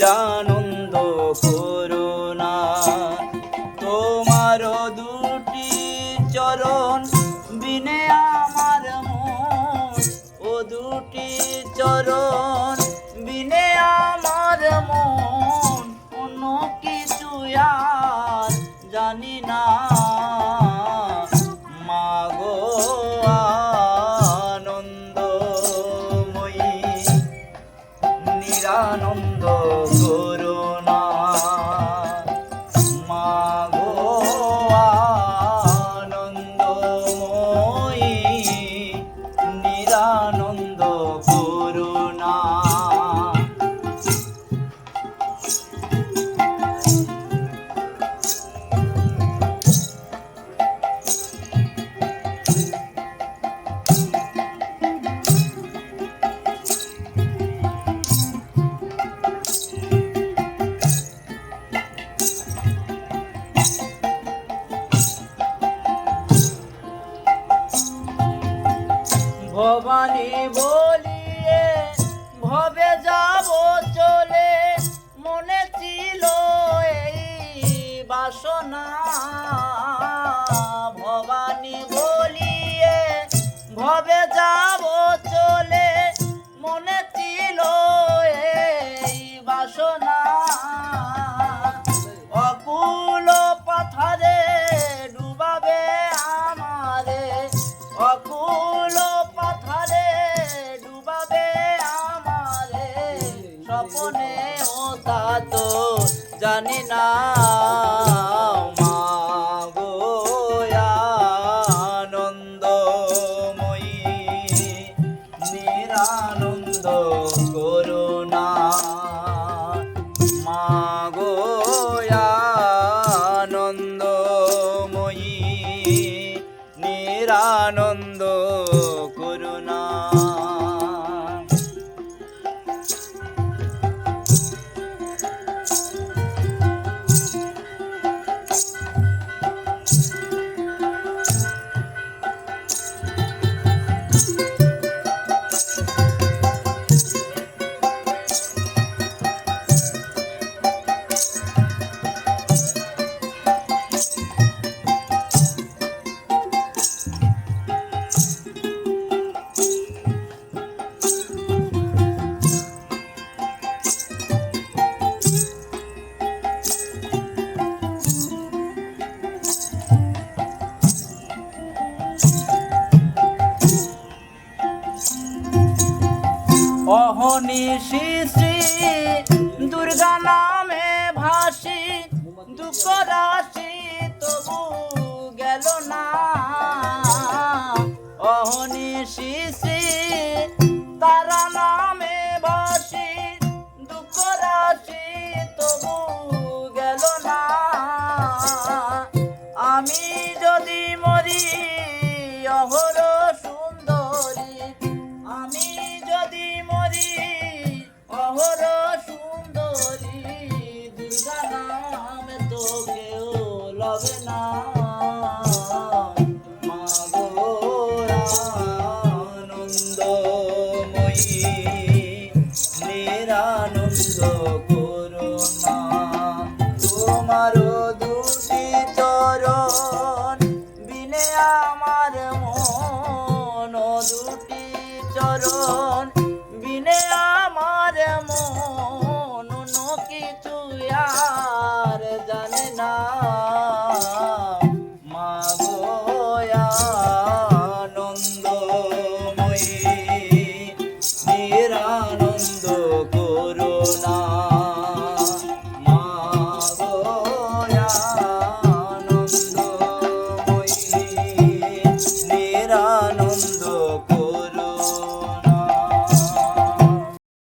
নিরানন্দ করুণা। তোমার দুটি চরণ বিনে আমার মন, ও দুটি চরণ বিনে আমার মন, অন্য কিছু আর জানি না। মাগো আনন্দময়ী নিরানন্দ করুণা। মাগো আনন্দময়ী নিরানন্দ করুণা। ভবানী বলিয়ে ভবে যাব চলে, মনে ছিল এই বাসনা। ভবানী বলিয়ে ভবে যাব চলে, মনে ছিল এই বাসনা। অকুল পাথারে ডুবাবে আমারে, অকুল পাথারে ডুবাবে আমারে, স্বপ্নে ও তা তো জানি না। মাগো আনন্দময়ী নিরানন্দ করুণা। মাগো আনন্দময়ী নিরানন্দ করুণা। অহনিশি শ্রী দুর্গা নামে ভাসি, দুঃখ রাশি তবু গেল না। অহনিশি শ্রী তারা